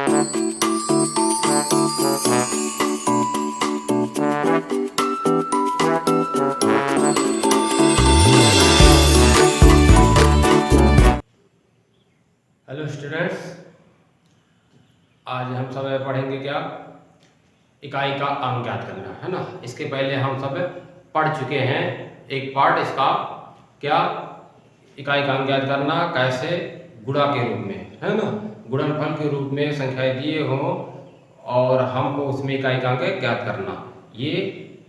Hello students, आज हम सब पढ़ेंगे क्या, इकाई का अंक ज्ञात करना है ना। इसके पहले हम सब पढ़ चुके हैं एक पार्ट इसका, क्या इकाई का अंक ज्ञात करना कैसे, गुणा के रूप में, है ना। गुणनफल के रूप में संख्याएं दिए हों और हमको उसमें इकाई का अंक ज्ञात करना, ये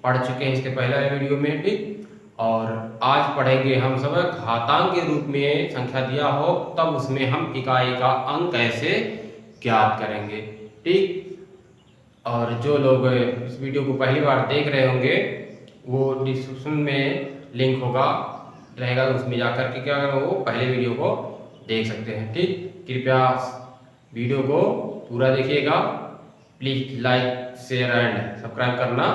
पढ़ चुके हैं इसके पहले वीडियो में, ठीक। और आज पढ़ेंगे हम सब घातांक के रूप में संख्या दिया हो तब उसमें हम इकाई का अंक कैसे ज्ञात करेंगे, ठीक। और जो लोग इस वीडियो को पहली बार देख रहे होंगे वो डिस्क्रिप्शन में लिंक होगा रहेगा, उसमें जाकर के क्या करो, वो पहले वीडियो को देख सकते हैं, ठीक। कृपया वीडियो को पूरा देखिएगा, please like share and subscribe करना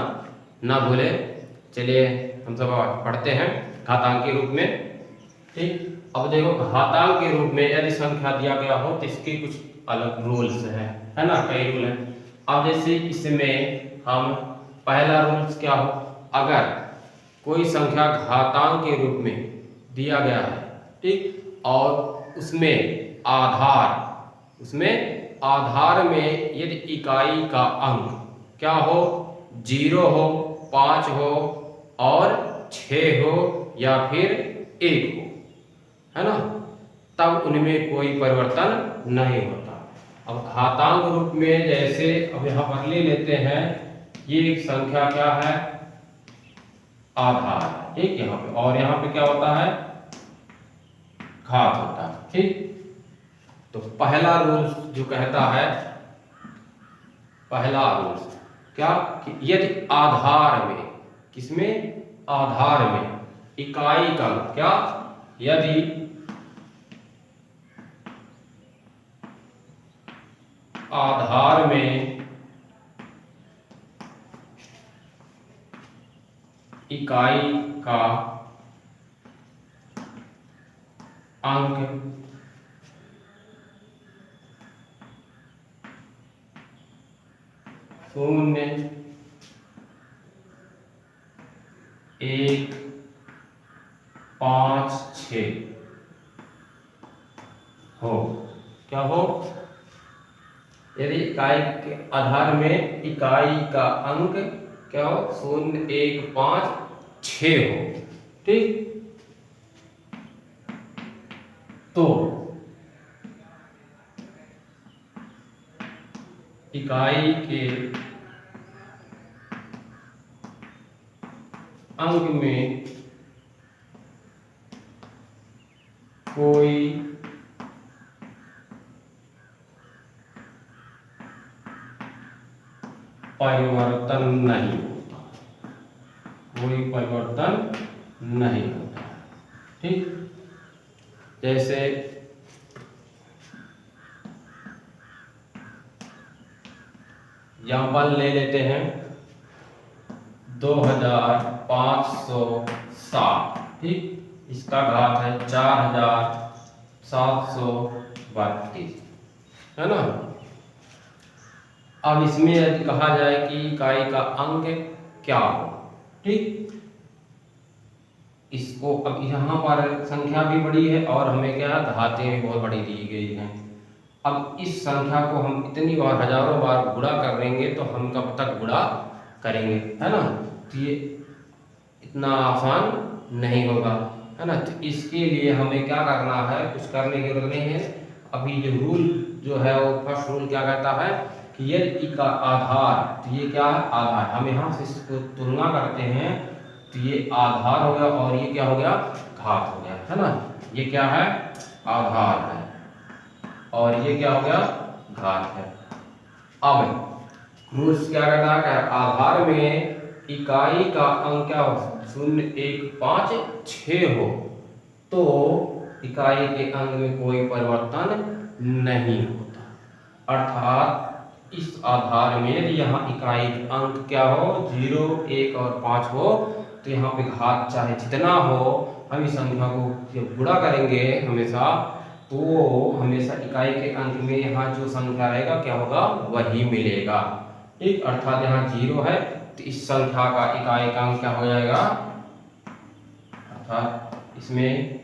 ना भूलें। चलिए हम सब पढ़ते हैं घातांक के रूप में, ठीक। अब देखो, घातांक के रूप में यदि संख्या दिया गया हो तो इसके कुछ अलग रूल्स हैं, है ना, कई रूल हैं। अब जैसे इसमें हम पहला रूल्स क्या हो, अगर कोई संख्या घातांक के रूप में दिया गया है, ठीक, और उसमें आधार में यदि इकाई का अंक क्या हो, 0 हो, 5 हो और 6 हो या फिर 1 हो, है ना, तब उनमें कोई परिवर्तन नहीं होता। अब घातांक रूप में जैसे अब यहाँ पर ले लेते हैं, ये एक संख्या क्या है, आधार, ठीक, यहाँ पे, और यहाँ पे क्या होता है, घात होता है, ठीक। तो पहला रूल जो कहता है, पहला रूल क्या, कि यदि आधार में, किसमें, आधार में इकाई का क्या, यदि आधार में इकाई का अंक 0, 1, 5, 6 हो, क्या हो, यदि इकाई के आधार में इकाई का अंक क्या हो, 0, 1, 5, 6 हो, ठीक। तो इकाई के अंक में कोई परिवर्तन नहीं होता, कोई परिवर्तन नहीं होता, ठीक। जैसे एग्जाम्पल ले लेते हैं, 2507, ठीक, इसका घात है 4732, है ना। अब इसमें यदि कहा जाए कि इकाई का अंक क्या हो, ठीक, इसको अब यहाँ पर संख्या भी बड़ी है और हमें क्या, घातें भी बहुत बड़ी दी गई हैं। अब इस संख्या को हम इतनी बार, हजारों बार गुणा कर लेंगे तो हम कब तक गुणा करेंगे, है ना, तो ये इतना आसान नहीं होगा, है ना। तो इसके लिए हमें क्या करना है, कुछ करने की जरूरत नहीं है। अभी ये रूल जो है वो फर्स्ट रूल क्या कहता है कि यदि का आधार, तो ये क्या है, आधार, हम यहाँ से इसको तुलना करते हैं तो ये आधार हो गया और ये क्या हो गया, घात हो गया, है ना। ये क्या है, आधार है और ये क्या हो गया, घात है। अब रूल्स क्या कहता है, आधार में इकाई का अंक क्या हो, 0, 1, 5, 6 हो तो इकाई के अंक में कोई परिवर्तन नहीं होता। अर्थात इस आधार में यदि यहाँ इकाई अंक क्या हो, 0, 1 और 5 हो तो यहाँ पे घात चाहे जितना हो, हम इस संख्या को जब गुणा करेंगे हमेशा तो हमेशा इकाई के अंक में यहाँ जो संख्या रहेगा क्या होगा, वही मिलेगा। ठीक, अर्थात यहाँ 0 है तो इस संख्या का इकाई का अंक क्या हो जाएगा, अर्थात इसमें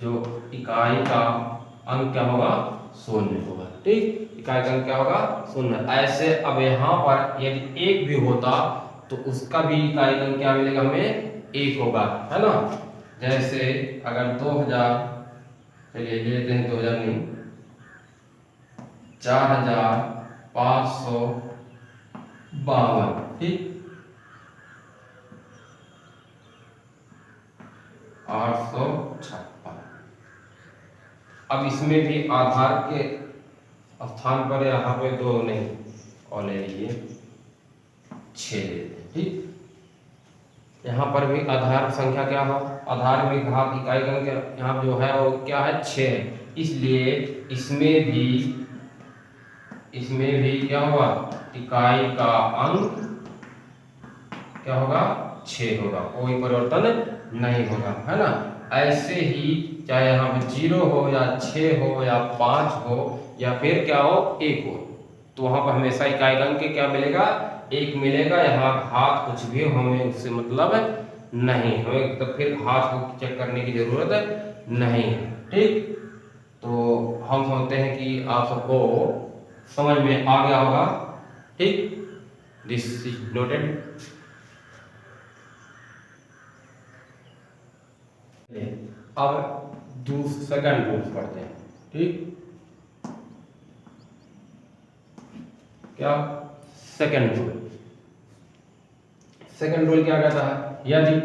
जो इकाई का अंक क्या होगा, 0 होगा। ठीक, इकाई का अंक क्या होगा, 0। ऐसे अब यहाँ पर यदि 1 भी होता तो उसका भी इकाई का अंक क्या मिलेगा, हमें 1 होगा, है ना। जैसे अगर 2000, चलिए ले लेते हैं 2000 नहीं, 4552, ठीक, 856। अब इसमें भी आधार के स्थान पर यहाँ पे 2 नहीं और ले लीजिए 6 लेते हैं। ठीक, यहाँ पर भी आधार संख्या क्या हो, आधार में घात इकाई का अंक यहाँ जो है वो क्या है, 6 है। इसलिए इसमें भी क्या होगा, इकाई का अंक क्या होगा, 6 होगा, कोई परिवर्तन नहीं होगा, है ना। ऐसे ही चाहे यहाँ पे 0 हो या 6 हो या 5 हो या फिर क्या हो, 1 हो, तो वहां पर हमेशा इकाई का अंक क्या मिलेगा, 1 मिलेगा। यहाँ घात कुछ भी हमें उससे मतलब नहीं, हमें तो फिर घात को चेक करने की जरूरत नहीं है। ठीक, तो हम समझते हैं कि आप सबको समझ में आ गया होगा। ठीक, दिस इज नोटेड। अब सेकंड रूल पढ़ते हैं। ठीक, क्या सेकंड रूल क्या कहता है, यदि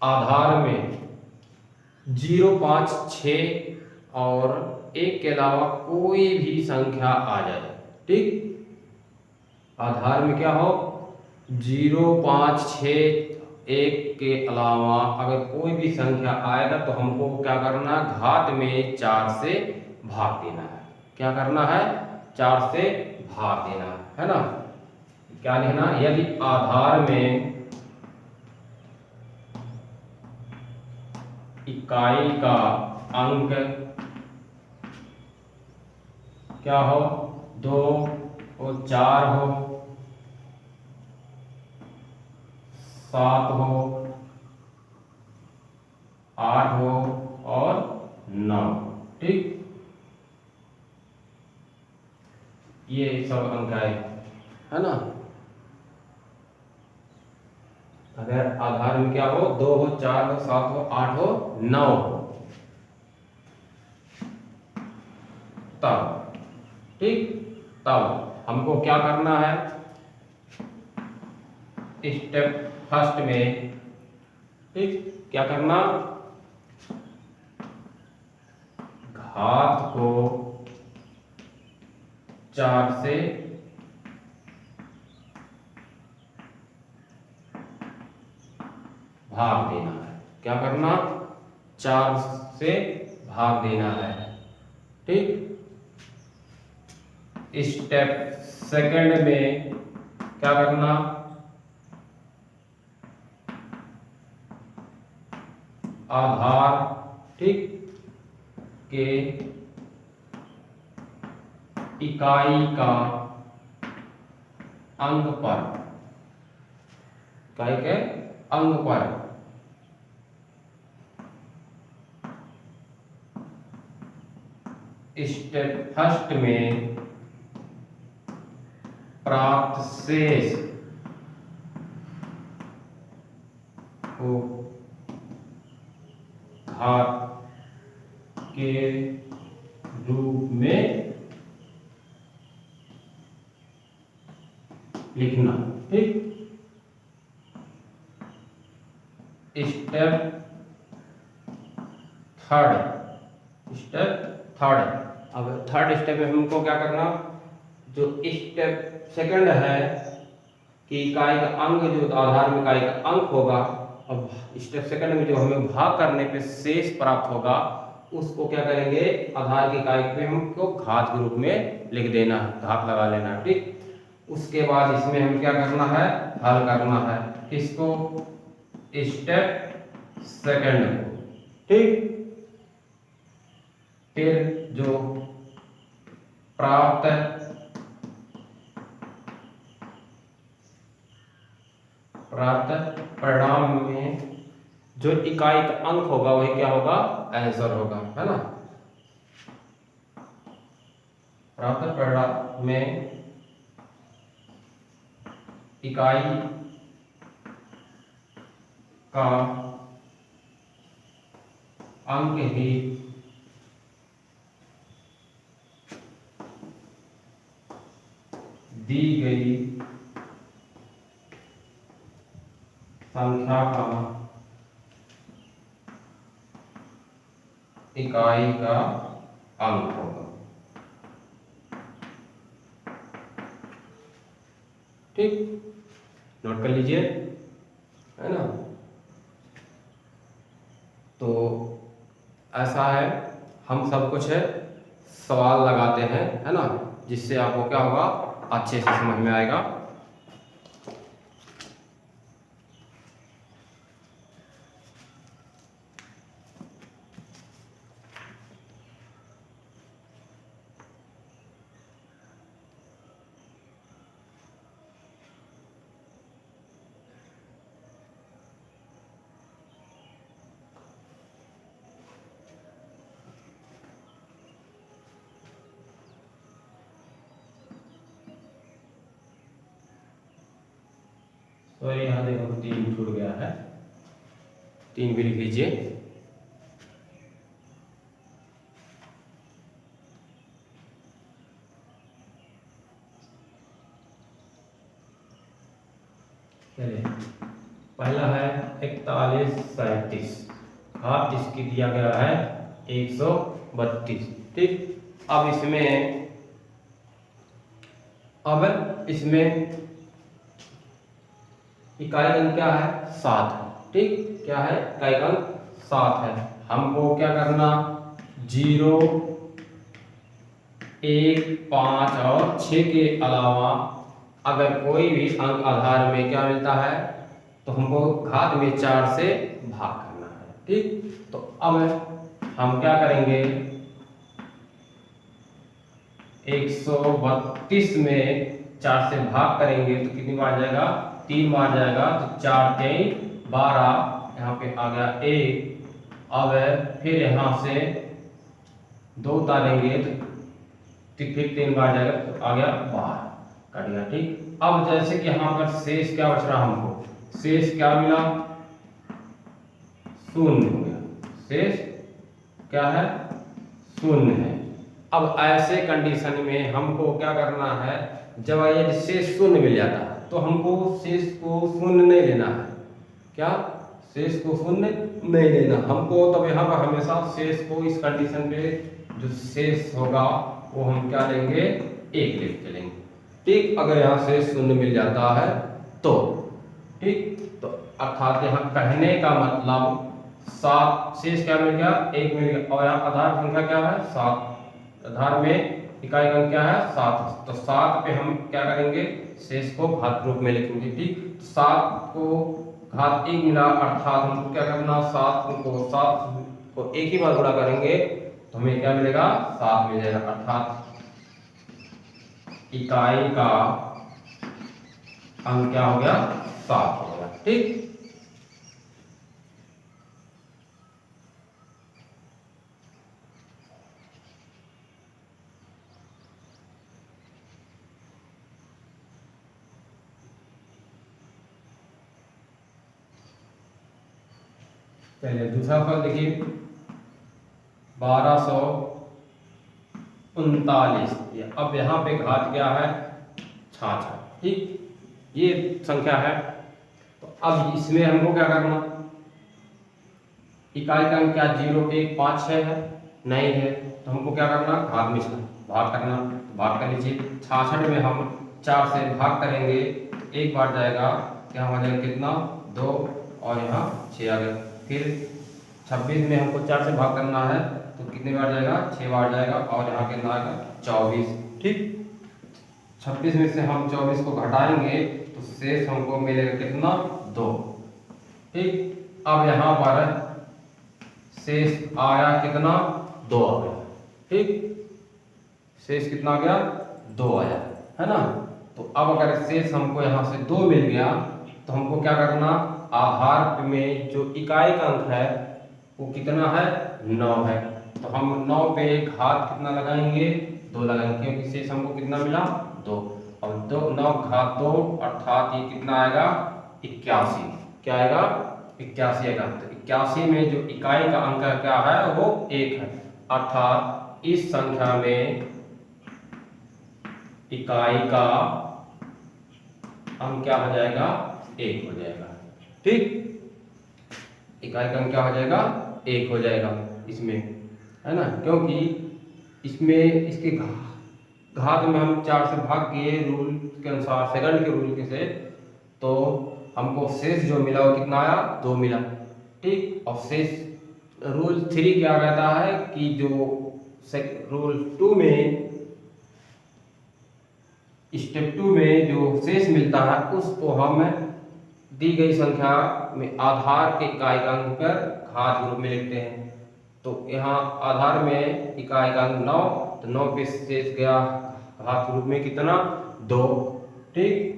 आधार में 0, 5, 6 और 1 के अलावा कोई भी संख्या आ जाए। ठीक, आधार में क्या हो, 0, 5, 6, 1 के अलावा अगर कोई भी संख्या आएगा तो हमको क्या करना, घात में 4 से भाग देना है। क्या करना है, 4 से भाग देना है ना। क्या लिखना, यदि आधार में इकाई का अंक क्या हो, 2 हो, 4 हो, 7 हो, 8 हो और 9। ठीक, ये सब अंक है ना। अगर आधार में क्या हो, 2 हो, 4 हो, 7 हो, 8 हो, 9 हो, तब ठीक, तब हमको क्या करना है, स्टेप फर्स्ट में, ठीक, क्या करना, घात को 4 से भाग देना है। क्या करना, 4 से भाग देना है। ठीक, स्टेप सेकंड में क्या करना, आधार ठीक के इकाई का अंक पर, इकाई के अंक पर स्टेप फर्स्ट में प्राप्त शेष को घात के रूप में लिखना। ठीक, स्टेप थर्ड। अब थर्ड स्टेप में हमको क्या करना, जो स्टेप सेकंड है कि इकाई का अंक, जो आधार में इकाई का अंक होगा, अब स्टेप सेकंड में जो हमें भाग करने पे शेष प्राप्त होगा उसको क्या करेंगे, आधार की इकाई पे हमको घात के रूप में लिख देना, घात लगा लेना। ठीक, उसके बाद इसमें हम क्या करना है, हल करना है किसको, स्टेप सेकंड को, ठीक। फिर जो प्राप्त परिणाम में जो इकाई का अंक होगा वही क्या होगा, आंसर होगा, है ना। प्राप्त परिणाम में इकाई का अंक ही दी गई संख्या का इकाई का अंक होगा, ठीक। नोट कर लीजिए, है ना। तो ऐसा है, हम सब कुछ है सवाल लगाते हैं, है ना, जिससे आपको क्या होगा, अच्छे से समझ में आएगा। तो यहाँ देखो 3 छूट गया है, 3 भी लिख लीजिए। चलिए, पहला है 4137, घात इसकी दिया गया है 132, ठीक। अब इसमें इकाई अंक क्या है, 7 है, ठीक। क्या है, इकाई अंक 7 है। हमको क्या करना, 0, 1, 5 और 6 के अलावा अगर कोई भी अंक आधार में क्या मिलता है तो हमको घात में 4 से भाग करना है, ठीक। तो अब हम क्या करेंगे, 132 में 4 से भाग करेंगे तो कितनी बार जाएगा, 3 बार जाएगा। तो 4 3 12, यहाँ पे आ गया 1। अब फिर यहाँ से 2 उतारेंगे तो फिर 3 बार जाएगा, तो आ गया 12, कट गया, ठीक। अब जैसे कि यहाँ पर शेष क्या बच रहा, हमको शेष क्या मिला, 0 हो गया, शेष क्या है, 0 है। अब ऐसे कंडीशन में हमको क्या करना है, जब यदि शेष 0 मिल जाता है तो हमको शेष को 0 नहीं लेना है, क्या, शेष को 0 नहीं लेना हमको। तब यहाँ पर हमेशा शेष को इस कंडीशन पे जो शेष होगा वो हम क्या लेंगे, 1 लेके चलेंगे, ठीक। अगर यहाँ शेष 0 मिल जाता है तो, ठीक। तो अर्थात यहाँ कहने का मतलब 7, शेष क्या मिल गया, 1 मिल गया, और यहाँ आधार संख्या क्या है, 7, आधार में इकाई अंक क्या है, 7। तो 7 पे हम क्या करेंगे, शेष को घात रूप में लिखेंगे, ठीक। 7 को घात 1 मिला, अर्थात हमको क्या करना, 7 को एक ही बार गुणा करेंगे तो हमें क्या मिलेगा, 7 मिल जाएगा, अर्थात इकाई का अंक क्या हो गया, 7 हो गया, ठीक। चलिए दूसरा फल देखिए, 1239। अब यहाँ पे घात क्या है, 66, ठीक। ये संख्या है। तो अब इसमें हमको क्या करना, इकाई का अंक क्या 0, 1, 5, 6 है, नहीं है, तो हमको क्या करना, घात में भाग करना। तो भाग कर लीजिए, 66 में हम 4 से भाग करेंगे, एक बार जाएगा, क्या हो जाएगा, कितना, 2, और यहाँ 6 आ गया। फिर 26 में हमको 4 से भाग करना है तो कितने बार जाएगा, 6 बार जाएगा, और यहाँ कितना आएगा, 24, ठीक। 26 में से हम 24 को घटाएंगे तो शेष हमको मिलेगा कितना, 2। ठीक, अब यहाँ पर शेष आया कितना, 2 आ गया। ठीक, शेष कितना आ गया, 2 आया, है ना। तो अब अगर शेष हमको यहाँ से 2 मिल गया तो हमको क्या करना, आधार में जो इकाई का अंक है वो कितना है, 9 है। तो हम 9 पे घात कितना लगाएंगे, 2 लगाएंगे, क्योंकि शेष हमको कितना मिला, 2। अब 9 घात 2 अर्थात ये कितना आएगा, 81। क्या आएगा, 81 आएगा। तो 81 में जो इकाई का अंक क्या है वो 1 है, अर्थात इस संख्या में इकाई का अंक क्या हो जाएगा, 1 हो जाएगा। ठीक, इकाई का अंक क्या हो जाएगा, 1 हो जाएगा इसमें, है ना, क्योंकि इसमें इसके घात में हम 4 से भाग किए रूल के अनुसार, सेकंड के रूल के से, तो हमको शेष जो मिला वो कितना आया, 2 मिला। ठीक, और शेष रूल 3 क्या कहता है कि जो रूल 2 में, स्टेप 2 में जो शेष मिलता है उसको हम दी गई संख्या में आधार के इकाई का अंक पर घात रूप में लिखते हैं। तो यहाँ आधार में इकाई का अंक 9, तो 9 पे शेष गया घात रूप में कितना, 2। ठीक,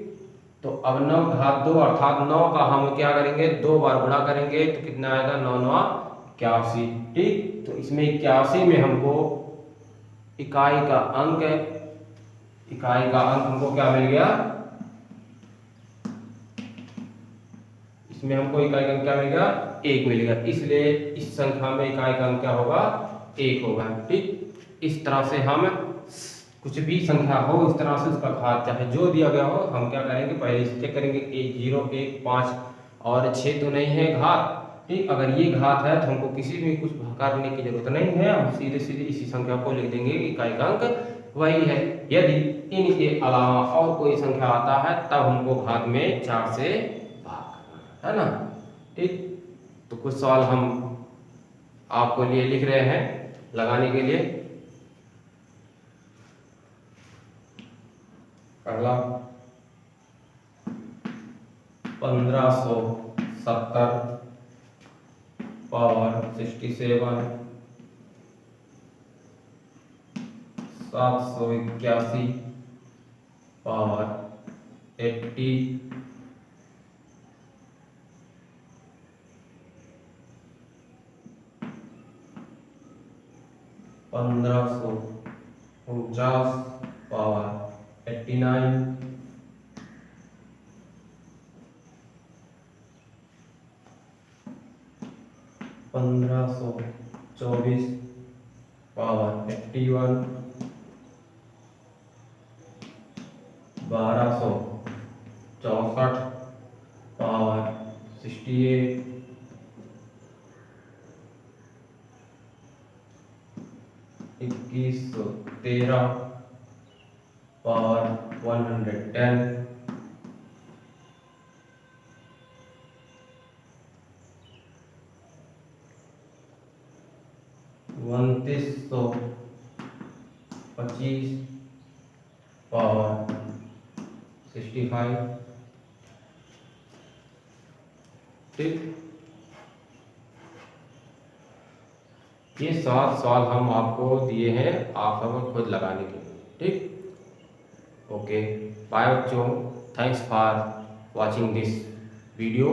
तो अब 9 घात 2 अर्थात 9 का हम क्या करेंगे, 2 बार गुणा करेंगे तो कितना आएगा, 9 9 81। ठीक, तो इसमें 81 में हमको इकाई का अंक हमको क्या मिल गया, इसमें हमको इकाई का अंक क्या मिलेगा, 1 मिलेगा। इसलिए इस संख्या में इकाई का अंक क्या होगा, 1 होगा। ठीक, इस तरह से हम कुछ भी संख्या हो इस तरह से उसका घात चाहे जो दिया गया हो हम क्या करेंगे, पहले चेक करेंगे 1 0 1 5 और 6 तो नहीं है घात। ठीक, अगर ये घात है तो हमको किसी में कुछ करने की जरूरत नहीं है, हम सीधे सीधे इसी संख्या को लिख देंगे, इकाई का अंक वही है। यदि इनके अलावा और कोई संख्या आता है तब हमको घात में 4 से भाग करना है ना। ठीक, तो कुछ सवाल हम आपको लिए लिख रहे हैं लगाने के लिए। पहला 1570 power 67 781 power 80 1549 power 89 1524 power 81 1264 power 68 2113 power 110 2925 power 65। ठीक, ये 7 सवाल हम आपको दिए हैं आप सब खुद लगाने के लिए। ठीक, ओके बाय बच्चों, thanks for watching this video.